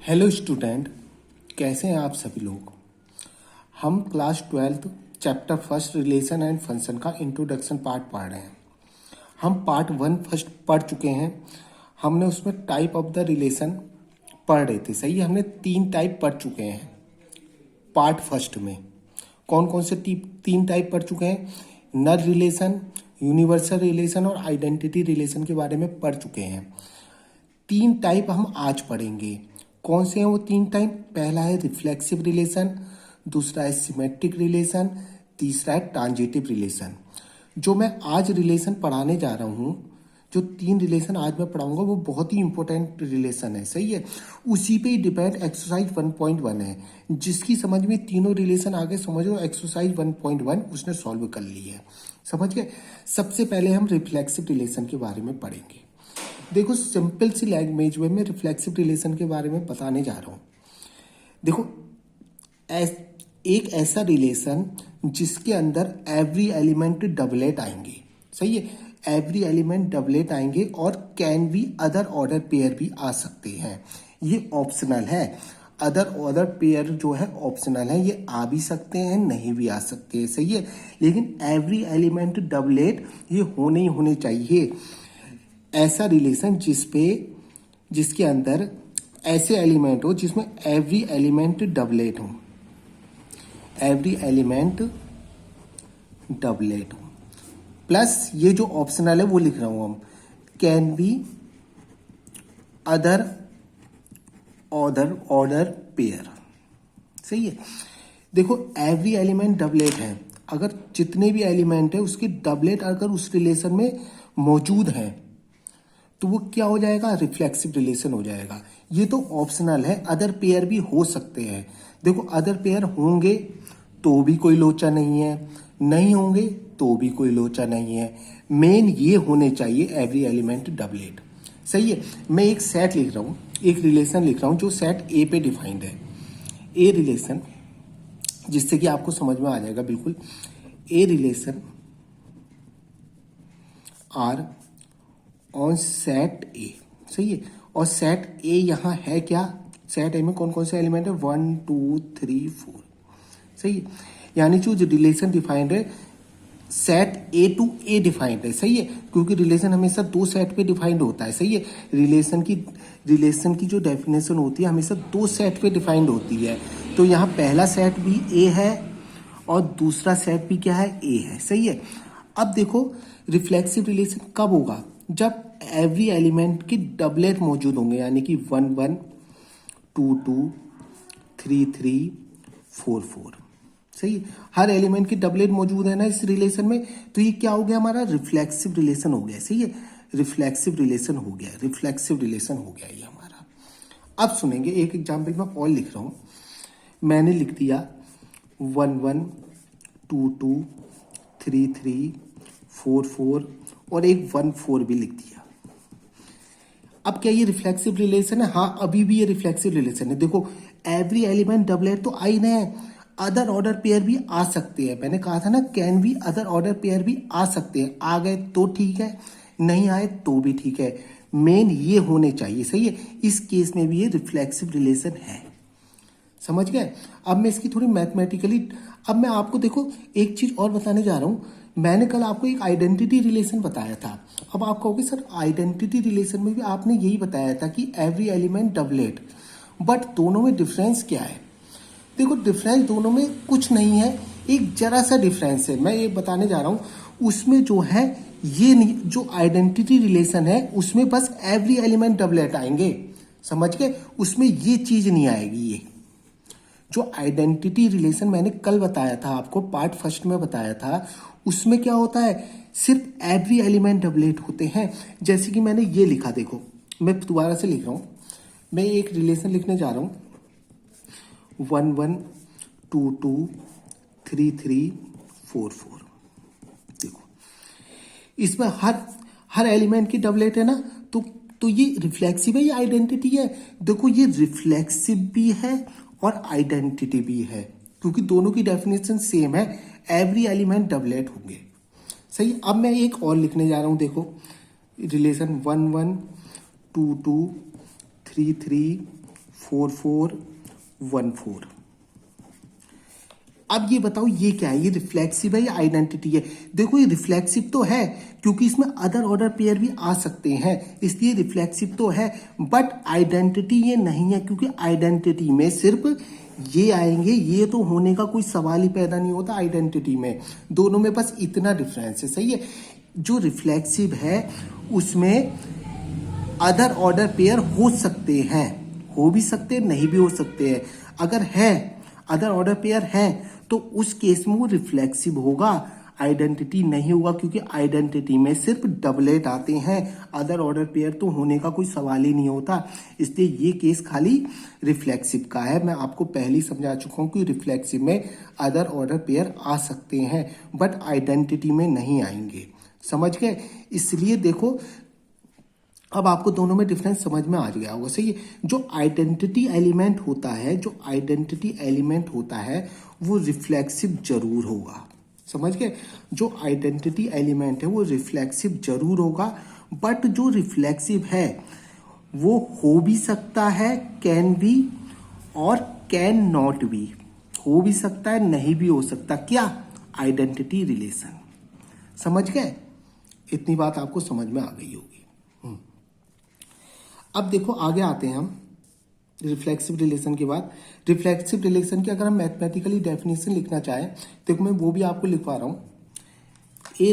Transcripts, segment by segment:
Hello student, कैसे हैं आप सभी लोग। हम class 12 chapter first relation and function का इंट्रोडक्शन पार्ट पढ़ रहे हैं। हम पार्ट 1 फर्स्ट पढ़ चुके हैं। हमने उसमें टाइप ऑफ द रिलेशन पढ़ रहे थे। सही है, हमने 3 टाइप पढ़ चुके हैं पार्ट फर्स्ट में। कौन कौन से 3 टाइप पढ़ चुके हैं? नल रिलेशन, यूनिवर्सल रिलेशन और आइडेंटिटी रिलेशन के बारे में पढ़ चुके हैं। 3 टाइप हम आज पढ़ेंगे। कौन से हैं वो 3 टाइप? पहला है रिफ्लेक्सिव रिलेशन, दूसरा है सिमेट्रिक रिलेशन, तीसरा है ट्रांजिटिव रिलेशन। जो मैं आज रिलेशन पढ़ाने जा रहा हूँ, जो 3 रिलेशन आज मैं पढ़ाऊंगा वो बहुत ही इंपॉर्टेंट रिलेशन है। सही है, उसी पे ही डिपेंड एक्सरसाइज 1.1 है। जिसकी समझ में तीनों रिलेशन आगे समझ लो, एक्सरसाइज 1.1 उसने सॉल्व कर ली है। समझ गए। सबसे पहले हम रिफ्लेक्सिव रिलेशन के बारे में पढ़ेंगे। देखो, सिंपल सी लैंग्वेज में मैं रिफ्लेक्सिव रिलेशन के बारे में बताने जा रहा हूँ। देखो, एक ऐसा रिलेशन जिसके अंदर एवरी एलिमेंट डबलेट आएंगे। सही है, एवरी एलिमेंट डबलेट आएंगे और can be other order pair भी आ सकते हैं। ये ऑप्शनल है। अदर ऑर्डर पेयर जो है ऑप्शनल है, ये आ भी सकते हैं, नहीं भी आ सकते हैं। सही है, लेकिन एवरी एलिमेंट डबलेट ये होने ही होने चाहिए। ऐसा रिलेशन जिसके अंदर ऐसे एलिमेंट हो जिसमें एवरी एलिमेंट डबलेट हो, एवरी एलिमेंट डबलेट हो, प्लस ये जो ऑप्शनल है वो लिख रहा हूं हम, can be other order pair. सही है। देखो, एवरी एलिमेंट डबलेट है। अगर जितने भी एलिमेंट है उसके डबलेट अगर उस रिलेशन में मौजूद है तो वो क्या हो जाएगा? रिफ्लेक्सिव रिलेशन हो जाएगा। ये तो ऑप्शनल है, अदर पेयर भी हो सकते हैं। देखो, अदर पेयर होंगे तो भी कोई लोचा नहीं है, नहीं होंगे तो भी कोई लोचा नहीं है। मेन ये होने चाहिए एवरी एलिमेंट डबलेट। सही है। मैं एक सेट लिख रहा हूँ, एक रिलेशन लिख रहा हूँ जो सेट ए पे डिफाइंड है। ए रिलेशन, जिससे कि आपको समझ में आ जाएगा बिल्कुल। A relation R on set A. सही है, और सेट ए यहाँ है क्या? सेट ए में कौन कौन से एलिमेंट है? 1 2 3 4। सही है, यानी जो रिलेशन डिफाइंड है set A to A defined है। सही है, क्योंकि रिलेशन हमेशा 2 सेट पे डिफाइंड होता है। सही है, रिलेशन की जो डेफिनेशन होती है हमेशा 2 सेट पे डिफाइंड होती है। तो यहाँ पहला सेट भी ए है और दूसरा सेट भी क्या है? ए है। सही है। अब देखो, रिफ्लेक्सिव रिलेशन कब होगा? जब एवरी एलिमेंट की डबलेट मौजूद होंगे, यानी कि 1 1 2 2 3 3 4 4। सही है, हर एलिमेंट की डबलेट मौजूद है ना इस रिलेशन में, तो ये क्या हो गया? हमारा रिफ्लेक्सिव रिलेशन हो गया। सही है, रिफ्लेक्सिव रिलेशन हो गया, रिफ्लेक्सिव रिलेशन हो गया ये हमारा। अब सुनेंगे एक एग्जाम्पल में और लिख रहा हूं। मैंने लिख दिया 1 1 2 2 3 3 4 4 और एक 1 4 भी लिख दिया। अब क्या ये रिफ्लेक्सिव रिलेशन है? हाँ, अभी भी ये रिफ्लेक्सिव रिलेशन है। देखो, एवरी एलिमेंट डबलेट तो आई ना है, अदर ऑर्डर पेयर भी आ सकते हैं। मैंने कहा था ना, कैन भी अदर ऑर्डर पेयर भी आ सकते हैं। आ गए तो ठीक है, नहीं आए तो भी ठीक है। मेन ये होने चाहिए। सही है, इस केस में भी ये रिफ्लेक्सिव रिलेशन है। समझ गए। अब मैं इसकी थोड़ी मैथमेटिकली, अब मैं आपको देखो एक चीज और बताने जा रहा हूं। मैंने कल आपको एक आइडेंटिटी रिलेशन बताया था। अब आप कहोगे सर, आइडेंटिटी रिलेशन में भी आपने यही बताया था कि एवरी एलिमेंट डबलेट, बट दोनों में डिफरेंस क्या है? देखो, डिफरेंस दोनों में कुछ नहीं है, एक जरा सा डिफरेंस है। मैं ये बताने जा रहा हूं, उसमें जो है ये नहीं, जो आइडेंटिटी रिलेशन है उसमें बस एवरी एलिमेंट डबलेट आएंगे। समझ गए, उसमें ये चीज नहीं आएगी। ये जो आइडेंटिटी रिलेशन मैंने कल बताया था आपको, पार्ट फर्स्ट में बताया था, उसमें क्या होता है? सिर्फ एवरी एलिमेंट डबलेट होते हैं। जैसे कि मैंने ये लिखा, देखो मैं दोबारा से लिख रहा हूं। मैं एक रिलेशन लिखने जा रहा हूं 1 1 2 2 3 3 4 4। देखो, इसमें हर एलिमेंट की डबलेट है ना, तो ये रिफ्लेक्सिव है या आइडेंटिटी है? देखो, ये रिफ्लेक्सिव भी है और आइडेंटिटी भी है, क्योंकि दोनों की डेफिनेशन सेम है, एवरी एलिमेंट डबलेट होंगे। सही। अब मैं एक और लिखने जा रहा हूं। देखो, रिलेशन 1 1 2 2 3 3 4 4 1 4। अब ये बताओ ये क्या है, ये रिफ्लेक्सिव है या आइडेंटिटी है? देखो ये रिफ्लेक्सिव तो है क्योंकि इसमें अदर ऑर्डर पेयर भी आ सकते हैं, इसलिए रिफ्लेक्सिव तो है, बट आइडेंटिटी ये नहीं है क्योंकि आइडेंटिटी में सिर्फ ये आएंगे, ये तो होने का कोई सवाल ही पैदा नहीं होता आइडेंटिटी में। दोनों में बस इतना डिफरेंस है, सही है। जो रिफ्लेक्सिव है उसमें अदर ऑर्डर पेयर हो सकते हैं, हो भी सकते हैं, नहीं भी हो सकते हैं। अगर है अदर ऑर्डर पेयर है तो उस केस में वो रिफ्लेक्सिव होगा, आइडेंटिटी नहीं होगा क्योंकि आइडेंटिटी में सिर्फ डबलेट आते हैं, अदर ऑर्डर पेयर तो होने का कोई सवाल ही नहीं होता। इसलिए ये केस खाली रिफ्लेक्सिव का है। मैं आपको पहले ही समझा चुका हूं कि रिफ्लेक्सिव में अदर ऑर्डर पेयर आ सकते हैं बट आइडेंटिटी में नहीं आएंगे, समझ गए। इसलिए देखो अब आपको दोनों में डिफरेंस समझ में आ गया होगा, सही है। जो आइडेंटिटी एलिमेंट होता है, जो आइडेंटिटी एलिमेंट होता है वो रिफ्लेक्सिव जरूर होगा, समझ गए। जो आइडेंटिटी एलिमेंट है वो रिफ्लेक्सिव जरूर होगा, बट जो रिफ्लेक्सिव है वो हो भी सकता है, कैन बी और कैन नॉट बी, हो भी सकता है नहीं भी हो सकता। क्या? आइडेंटिटी रिलेशन, समझ गए। इतनी बात आपको समझ में आ गई होगी। अब देखो आगे आते हैं हम रिफ्लेक्सिव रिलेशन के बाद। रिफ्लेक्सिव रिलेशन की अगर हम मैथमेटिकली डेफिनेशन लिखना चाहें, देखो मैं वो भी आपको लिखवा रहा हूं। A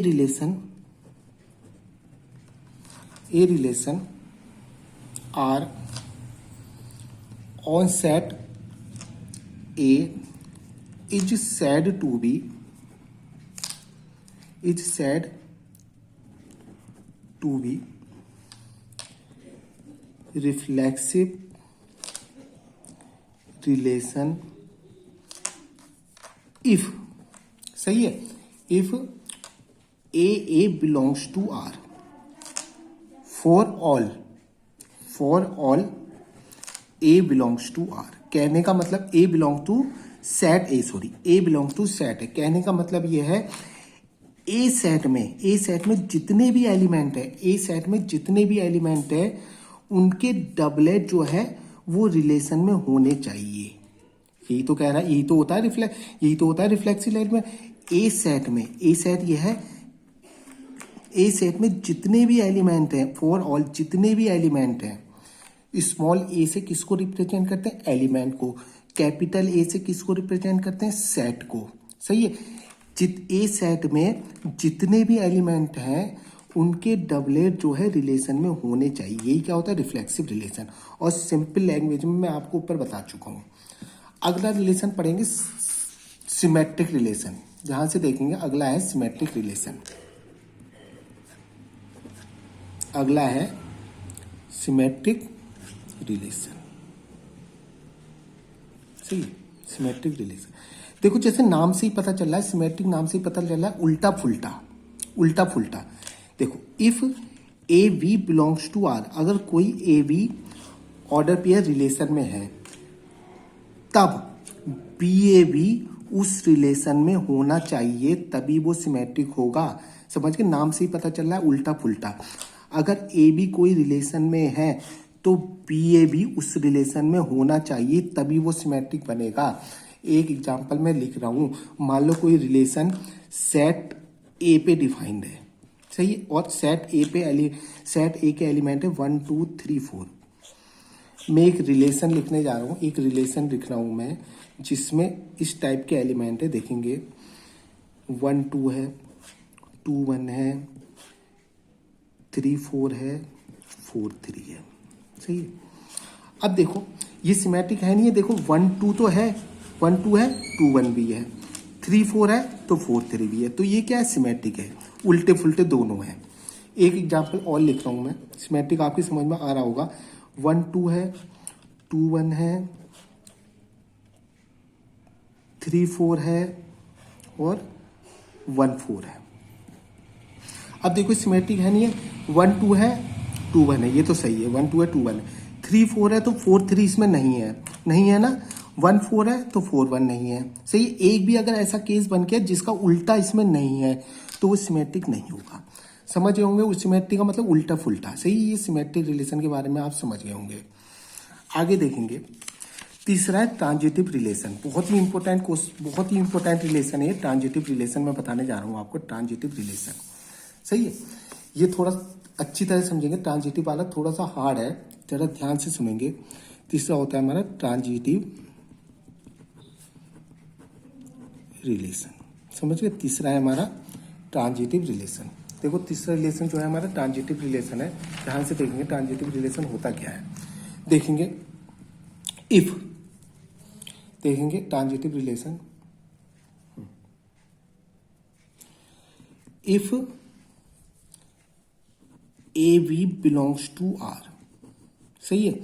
relation R on set A is said to be reflexive relation if, सही है, if a belongs to R, for all a belongs to R। कहने का मतलब a belong to set a belong to set है। कहने का मतलब यह है ए सेट में जितने भी एलिमेंट है उनके डबलेट जो है वो रिलेशन में होने चाहिए। यही तो कह रहा है, यही तो होता है रिफ्लेक्सिव एलिमेंट। ए सेट ये है, ए सेट में जितने भी एलिमेंट हैं, फॉर ऑल जितने भी एलिमेंट हैं, स्मॉल ए से किसको रिप्रेजेंट करते हैं? एलिमेंट को। कैपिटल ए से किसको रिप्रेजेंट करते हैं? सेट को, सही है। ए सेट में जितने भी एलिमेंट हैं उनके डबलेट जो है रिलेशन में होने चाहिए। यही क्या होता है? Reflexive relation. और सिंपल लैंग्वेज में मैं आपको ऊपर बता चुका हूं। अगला रिलेशन पढ़ेंगे सिमेट्रिक रिलेशन। जहां से देखेंगे अगला है सिमेट्रिक रिलेशन। अगला है सिमेट्रिक रिलेशन, सही। सिमेट्रिक रिलेशन देखो जैसे नाम से ही पता चल रहा है, सिमेट्रिक नाम से ही पता चल रहा है, उल्टा फुल्टा। देखो if A B belongs to R, अगर कोई A B order pair relation में है तब बी ए बी उस रिलेशन में होना चाहिए, तभी वो सिमेट्रिक होगा। समझ के, नाम से ही पता चल रहा है उल्टा फुल्टा। अगर ए बी कोई रिलेशन में है तो बी ए बी उस रिलेशन में होना चाहिए, तभी वो सिमेट्रिक बनेगा। एक एग्जांपल मैं लिख रहा हूं, मान लो कोई रिलेशन सेट ए पे डिफाइंड है, सही है, और सेट ए के एलिमेंट है 1 2 3 4। मैं एक रिलेशन लिखने जा रहा हूं, एक रिलेशन लिख रहा हूं मैं जिसमें इस टाइप के एलिमेंट है। देखेंगे 1 2 है, 2 1 है, 3 4 है, 4 3 है, सही है। अब देखो ये सिमेट्रिक है नहीं है, देखो 1 2 तो है, 1 2 है, 2 1 भी है, 3 4 है तो 4 3 भी है। तो ये क्या है? सिमेट्रिक है। उल्टे फुल्टे दोनों है। एक एग्जांपल और लिख रहा हूं मैं, सिमेट्रिक आपकी समझ में आ रहा होगा। 1 2 है, 2 1 है, 3 4 है और 1 4 है। अब देखो सिमेट्रिक है नहीं है, 1 2 है, 2 1 है, ये तो सही है, 1 2 है, 2 1 है। 3 4 है तो 4 3 इसमें नहीं है ना। 1 4 है तो 4 1 नहीं है, सही। एक भी अगर ऐसा केस बन गया जिसका उल्टा इसमें नहीं है तो वो सिमेट्रिक नहीं होगा। समझ गए होंगे, उस सिमेट्रिक का मतलब उल्टा फुल्टा, सही। ये सिमेट्रिक रिलेशन के बारे में आप समझ गए होंगे। आगे देखेंगे, तीसरा है ट्रांजिटिव रिलेशन। बहुत ही इंपॉर्टेंट रिलेशन है ट्रांजिटिव रिलेशन। मैं बताने जा रहा हूं आपको ट्रांजिटिव रिलेशन। सही है, ये थोड़ा अच्छी तरह समझेंगे। ट्रांजिटिव वाला थोड़ा सा हार्ड है, जरा ध्यान से सुनेंगे। तीसरा होता है हमारा ट्रांजिटिव रिलेशन। समझ गए, तीसरा है हमारा ट्रांजिटिव रिलेशन। देखो तीसरा रिलेशन जो है हमारा ट्रांजिटिव रिलेशन है। ध्यान से देखेंगे ट्रांजिटिव रिलेशन होता क्या है। देखेंगे इफ, देखेंगे transitive relation, if A B belongs to R. सही है,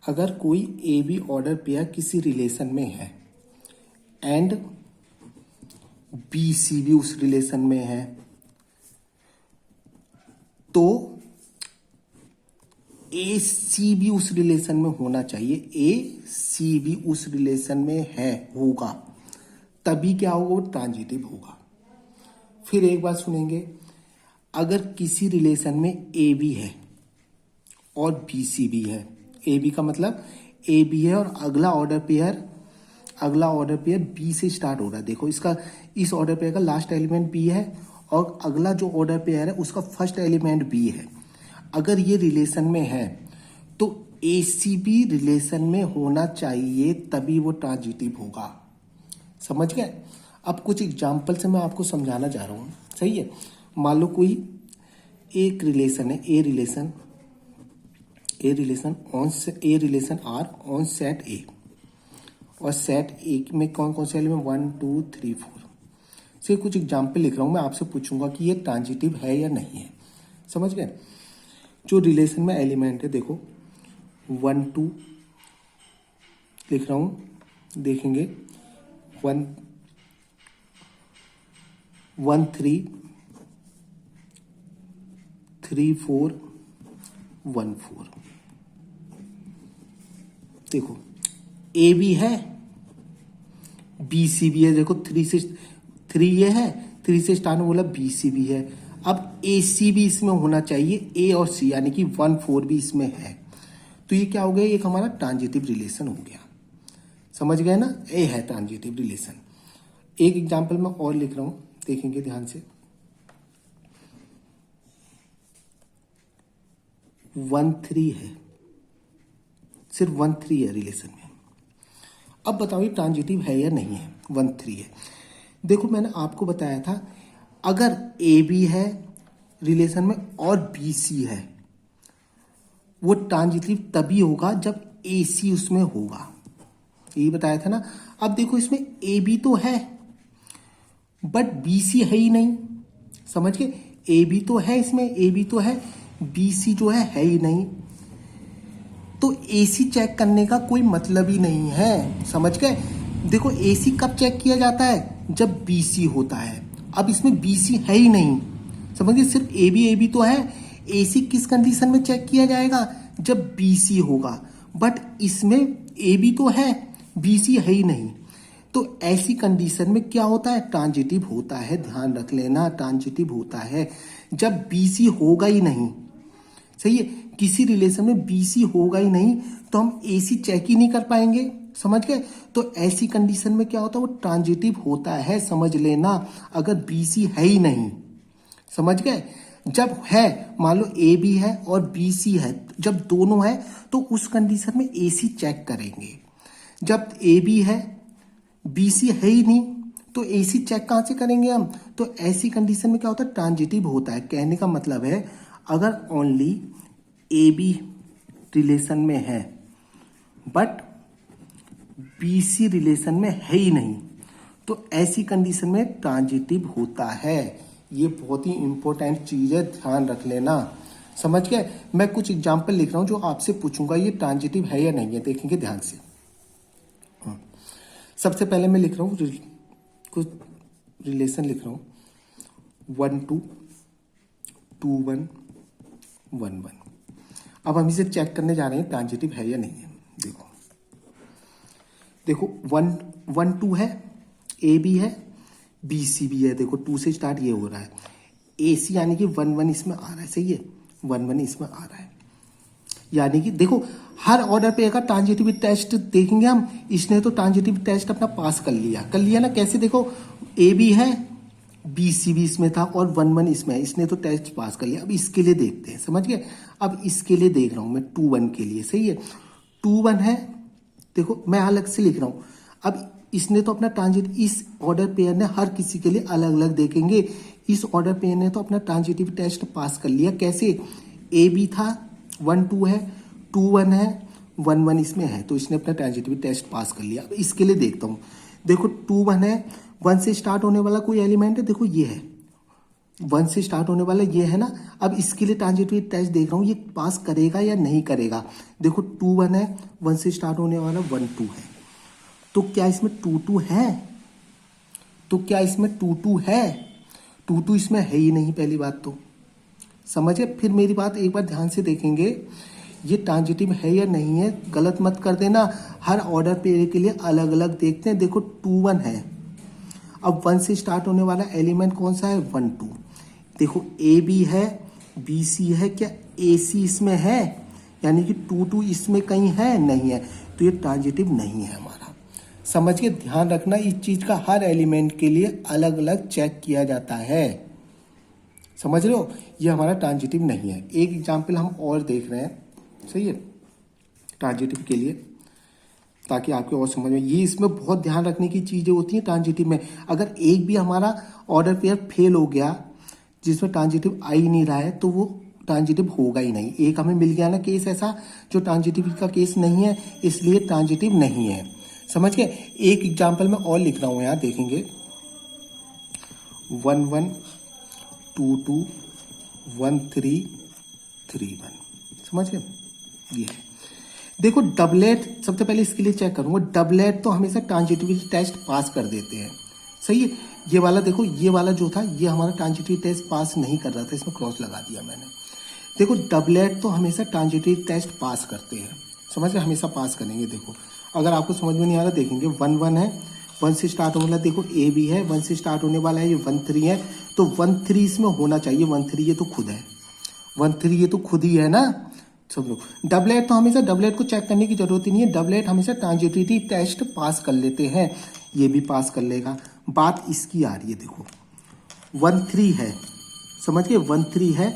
अगर कोई ए बी ऑर्डर पेयर किसी रिलेशन में है एंड बी सी भी उस रिलेशन में है, तो ए सी भी उस रिलेशन में होना चाहिए। ए सी भी उस रिलेशन में है, होगा, तभी क्या होगा, वो ट्रांजिटिव होगा। फिर एक बात सुनेंगे, अगर किसी रिलेशन में ए बी है और बी सी भी है, ए बी का मतलब ए बी है और अगला ऑर्डर पेयर बी से स्टार्ट हो रहा है। देखो इसका, इस ऑर्डर पेयर का लास्ट एलिमेंट बी है और अगला जो ऑर्डर पेयर है उसका फर्स्ट एलिमेंट बी है। अगर ये रिलेशन में है तो ए सी बी रिलेशन में होना चाहिए, तभी वो ट्रांजिटिव होगा। समझ गए। अब कुछ एग्जाम्पल से मैं आपको समझाना चाह रहा हूँ। सही है, मान लो कोई एक रिलेशन है, A relation R on set A, और सेट ए में कौन कौन से एलिमेंट 1 2 3 4 से कुछ एग्जाम्पल लिख रहा हूं। मैं आपसे पूछूंगा कि ये ट्रांजिटिव है या नहीं है। समझ गए। जो रिलेशन में एलिमेंट है, देखो 1 2 लिख रहा हूं, देखेंगे 1 3 3 4 1 4। देखो ए बी है, बी सी भी है। देखो 3 ये है, 3 से स्टार्ट बोला, बी सी भी है। अब ए सी भी इसमें होना चाहिए, ए और सी यानी कि 1 4 भी इसमें है। तो ये क्या हो गया, एक हमारा ट्रांजिटिव रिलेशन हो गया। समझ गए ना, ए है ट्रांजिटिव रिलेशन। एक एग्जांपल मैं और लिख रहा हूं, देखेंगे ध्यान से। 1 3 है, सिर्फ 1 3 है रिलेशन में। अब बताओ ये ट्रांजिटिव है या नहीं है। 1 3 है। देखो मैंने आपको बताया था, अगर ए बी है रिलेशन में और बी सी है, वो ट्रांजिटिव तभी होगा जब ए सी उसमें होगा। यही बताया था ना। अब देखो इसमें ए बी तो है बट बी सी है ही नहीं। समझ गए, ए बी तो है, इसमें ए बी तो है, बी सी जो है ही नहीं। तो एसी चेक करने का कोई मतलब ही नहीं है। समझ गए। देखो एसी कब चेक किया जाता है, जब बीसी होता है। अब इसमें बीसी है ही नहीं। समझिए, सिर्फ ए बी तो है। एसी किस कंडीशन में चेक किया जाएगा, जब बीसी होगा। बट इसमें ए बी तो है, बीसी है ही नहीं। तो ऐसी कंडीशन में क्या होता है, ट्रांजिटिव होता है। ध्यान रख लेना, ट्रांजिटिव होता है जब बीसी होगा ही नहीं। सही है, किसी रिलेशन में बीसी होगा ही नहीं तो हम एसी चेक ही नहीं कर पाएंगे। समझ गए। तो ऐसी कंडीशन में क्या होता है, वो ट्रांजिटिव होता है। समझ लेना, अगर बीसी है ही नहीं। समझ गए। जब है, मान लो ए बी है और बी सी है, जब दोनों है तो उस कंडीशन में एसी चेक करेंगे। जब ए बी है, बी सी है ही नहीं, तो एसी चेक कहां से करेंगे हम। तो ऐसी कंडीशन में क्या होता है, ट्रांजिटिव होता है। कहने का मतलब है, अगर ओनली ए बी रिलेशन में है बट बी सी रिलेशन में है ही नहीं, तो ऐसी कंडीशन में ट्रांजिटिव होता है। ये बहुत ही इंपॉर्टेंट चीज है, ध्यान रख लेना। समझ गए। मैं कुछ एग्जांपल लिख रहा हूं जो आपसे पूछूंगा ये ट्रांजिटिव है या नहीं है। देखेंगे ध्यान से। सबसे पहले मैं लिख रहा हूं, कुछ रिलेशन लिख रहा हूं, 1 2 2 1 1 1। अब हम इसे चेक करने जा रहे हैं ट्रांजिटिव है या नहीं है। देखो 1 2 है, ए बी है, बी सी भी है। देखो 2 से स्टार्ट ये हो रहा है, ए सी यानी कि 1 1 इसमें आ रहा है। सही है, 1 1 इसमें आ रहा है। यानी कि देखो हर ऑर्डर पे का ट्रांजिटिव टेस्ट देखेंगे हम। इसने तो ट्रांजिटिव टेस्ट अपना पास कर लिया ना। कैसे? देखो ए बी है, बी सी भी इसमें था और 1 1 इसमें है, इसने तो टेस्ट पास कर लिया। अब इसके लिए देखते हैं, समझ गए? अब इसके लिए देख रहा हूं मैं 2 1 के लिए, सही है। 2 1 है, देखो मैं अलग से लिख रहा हूं। अब इसने तो अपना ट्रांजिट, इस ऑर्डर पेयर ने हर किसी के लिए अलग अलग देखेंगे। इस ऑर्डर पेयर ने तो अपना ट्रांजिटिव टेस्ट पास कर लिया। कैसे? ए बी था, 1 2 है, 2 1 है, 1 1 इसमें है, तो इसने अपना ट्रांजिटिव टेस्ट पास कर लिया। अब इसके लिए देखता हूं, देखो 2 1 है, 1 से स्टार्ट होने वाला कोई एलिमेंट है, देखो ये है 1 से स्टार्ट होने वाला, ये है ना। अब इसके लिए ट्रांजिटिव टेस्ट देख रहा हूं, ये पास करेगा या नहीं करेगा। देखो 2 1 है, 1 से स्टार्ट होने वाला 1 2 है, तो क्या इसमें 2 2 है? तो क्या इसमें 2 2 है? 2 2 इसमें है ही नहीं, पहली बात तो समझे। फिर मेरी बात एक बार ध्यान से देखेंगे, ये ट्रांजिटिव है या नहीं है, गलत मत कर देना। हर ऑर्डर पेयर के लिए अलग अलग देखते हैं। देखो 2 1 है, अब 1 से स्टार्ट होने वाला एलिमेंट कौन सा है? 1 2। देखो ए बी है, बी सी है, क्या ए सी इसमें है? यानी कि 2 2 इसमें कहीं है? नहीं है, तो ये ट्रांजिटिव नहीं है हमारा। समझ के ध्यान रखना, इस चीज का हर एलिमेंट के लिए अलग अलग चेक किया जाता है। समझ रहे हो? ये हमारा ट्रांजिटिव नहीं है। एक एग्जाम्पल हम और देख रहे हैं, सही है, ट्रांजिटिव के लिए, ताकि आपको और समझ में। ये इसमें बहुत ध्यान रखने की चीजें होती हैं ट्रांजिटिव में। अगर एक भी हमारा ऑर्डर पेयर फेल हो गया जिसमें ट्रांजिटिव आ ही नहीं रहा है, तो वो ट्रांजिटिव होगा ही नहीं। एक हमें मिल गया ना केस ऐसा जो ट्रांजिटिव का केस नहीं है, इसलिए ट्रांजिटिव नहीं है। समझ गए? एक एग्जाम्पल में और लिख रहा हूं, यहां देखेंगे 1 1 2 2 1 3 3 1। समझ गए? ये देखो डबलेट, सबसे पहले इसके लिए चेक करूंगा। डबलेट तो हमेशा ट्रांजिटिविटी टेस्ट पास कर देते हैं, सही है। ये वाला देखो, ये वाला जो था ये हमारा ट्रांजिटिव टेस्ट पास नहीं कर रहा था, इसमें क्रॉस लगा दिया मैंने। देखो डबलेट तो हमेशा ट्रांजिटिव टेस्ट पास करते हैं, समझ गए? हमेशा पास करेंगे। देखो अगर आपको समझ में नहीं आ रहा, देखेंगे 1 1 है, 1 से स्टार्ट होने वाला, देखो ए बी है, 1 से स्टार्ट होने वाला है, ये 1 3 है, तो 1 3 इसमें होना चाहिए। 1 3 ये तो खुद है, 1 3 ये तो खुद ही है ना सब लोग। डबलेट तो हमेशा, डबलेट को चेक करने की जरूरत ही नहीं है, डबलेट हमेशा ट्रांजिटिविटी टेस्ट पास कर लेते हैं। ये भी पास कर लेगा। बात इसकी आ रही है, देखो 1 3 है, समझ गए? 1 3 है,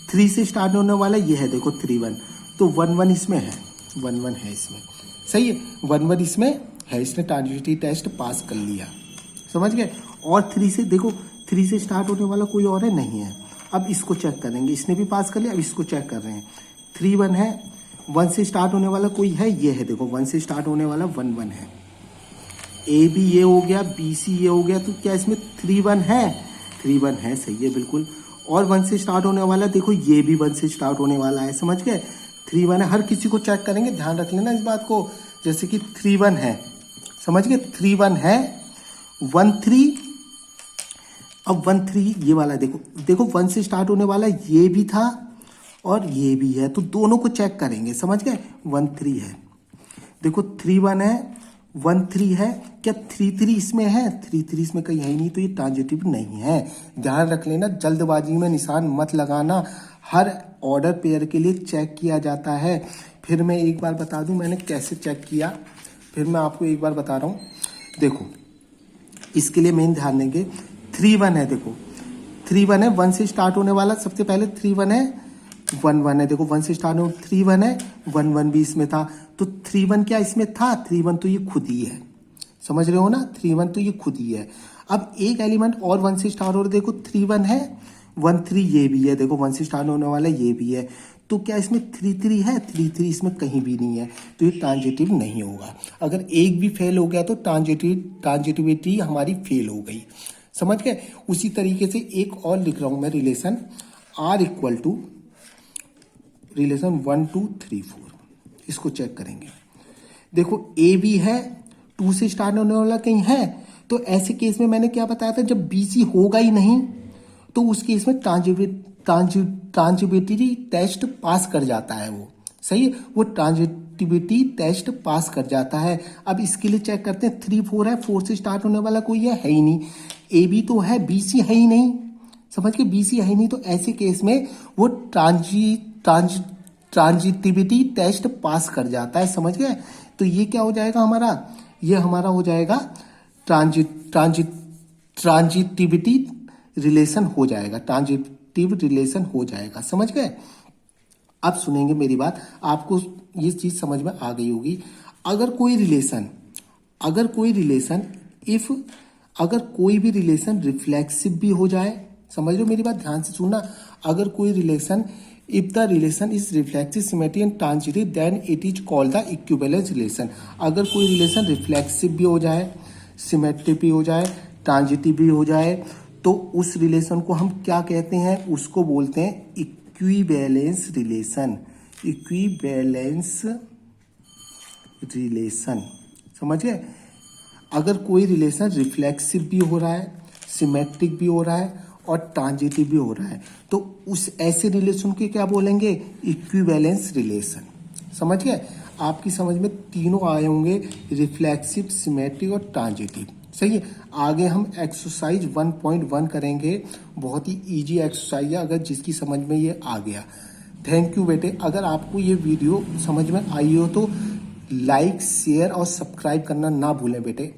3 से स्टार्ट होने वाला ये है, देखो 3 1, तो 1 1 इसमें है, 1 1 है इसमें, सही है। 1 1 इसमें है, इसने ट्रांजिटिविटी टेस्ट पास कर लिया, समझ गए? और 3 से, देखो 3 से स्टार्ट होने वाला कोई और है? नहीं है। अब इसको चेक करेंगे, इसने भी पास कर लिया। अब इसको चेक कर रहे हैं, 3 1 है, 1 से स्टार्ट होने वाला कोई है? ये है, देखो 1 से स्टार्ट होने वाला 1 1 है। ए बी ये हो गया, बी सी ये हो गया, तो क्या इसमें 3 1 है? 3 1 है, सही है बिल्कुल। और 1 से स्टार्ट होने वाला, देखो ये भी 1 से स्टार्ट होने वाला है, समझ गए? 3 1 है। हर किसी को चेक करेंगे, ध्यान रख लेना इस बात को। जैसे कि 3 1 है, समझ गए? 3 1 है, 1 3, अब 1 3 ये वाला देखो 1 से स्टार्ट होने वाला ये भी था और ये भी है, तो दोनों को चेक करेंगे, समझ गए? 1 3 है, देखो 3 1 है, 1 3 है, क्या 3 3 इसमें है? 3 3 इसमें कहीं है ही नहीं, तो ये ट्रांजिटिव नहीं है। ध्यान रख लेना, जल्दबाजी में निशान मत लगाना। हर ऑर्डर पेयर के लिए चेक किया जाता है। फिर मैं एक बार बता दूं मैंने कैसे चेक किया, फिर मैं आपको एक बार बता रहा हूं। देखो इसके लिए मेन ध्यान देंगे, 3 1 है, देखो 3 1 है, 1 से स्टार्ट होने वाला, सबसे पहले 3 1 है, 1 1 है, देखो 1 से स्टार्ट हो, 3 1 है, 1 1 भी इसमें था, तो 3 1 क्या इसमें था? 3 1 तो ये खुद ही है, समझ रहे हो ना? 3 1 तो ये खुद ही है। अब एक एलिमेंट और 1 से स्टार्ट हो रहा है, देखो 3 1 है, 1 3 ये भी है, देखो 1 से स्टार्ट होने वाला ये भी है, तो क्या इसमें 3 3 है? 3 3 इसमें कहीं भी नहीं है, तो ये ट्रांजिटिव नहीं होगा। अगर एक भी फेल हो गया तो ट्रांजिटिविटी हमारी फेल हो गई, समझ गए? उसी तरीके से एक और लिख रहा हूं मैं, relation R equal to relation 1 2 3 4, इसको चेक करेंगे। देखो ए बी है, 2 से स्टार्ट होने वाला कहीं है, तो ऐसे केस में मैंने क्या बताया था, जब बी सी होगा ही नहीं तो उस केस में ट्रांजिटिविटी टेस्ट पास कर जाता है, वो सही है, वो ट्रांजिटिविटी टेस्ट पास कर जाता है। अब इसके लिए चेक करते हैं, 3 4 है, 4 से स्टार्ट होने वाला कोई है ही नहीं, ए बी तो है, बी सी है ही नहीं, समझ के? बी सी है ही नहीं, तो ऐसे केस में वो ट्रांजिटिविटी टेस्ट पास कर जाता है, समझ गए। तो ये क्या हो जाएगा हमारा, ये हमारा हो जाएगा ट्रांजिटिविटी रिलेशन हो जाएगा, ट्रांजिटिव रिलेशन हो जाएगा, समझ गए। अब सुनेंगे मेरी बात, आपको ये चीज समझ में आ गई होगी। अगर कोई रिलेशन अगर कोई भी रिलेशन रिफ्लेक्सिव भी हो जाए, समझ लो मेरी बात, ध्यान से सुनना। अगर कोई relation, if the relation is reflexive, symmetric and transitive, then it is called the equivalence relation. अगर कोई रिलेशन रिफ्लेक्सिव भी हो जाए, सिमेट्रिक भी हो जाए, ट्रांजिटिव भी हो जाए, तो उस रिलेशन को हम क्या कहते हैं, उसको बोलते हैं इक्विवेलेंस रिलेशन। इक्विवेलेंस रिलेशन, समझ गए। अगर कोई रिलेशन रिफ्लेक्सिव भी हो रहा है, सिमेट्रिक भी हो रहा है और ट्रांजिटिव भी हो रहा है, तो उस ऐसे रिलेशन के क्या बोलेंगे, इक्विवेलेंस रिलेशन, समझ गए। आपकी समझ में तीनों आए होंगे, रिफ्लेक्सिव, सिमेट्रिक और ट्रांजिटिव, सही है। आगे हम एक्सरसाइज 1.1 करेंगे, बहुत ही इजी एक्सरसाइज है, अगर जिसकी समझ में ये आ गया। थैंक यू बेटे। अगर आपको ये वीडियो समझ में आई हो तो लाइक, शेयर और सब्सक्राइब करना ना भूलें बेटे।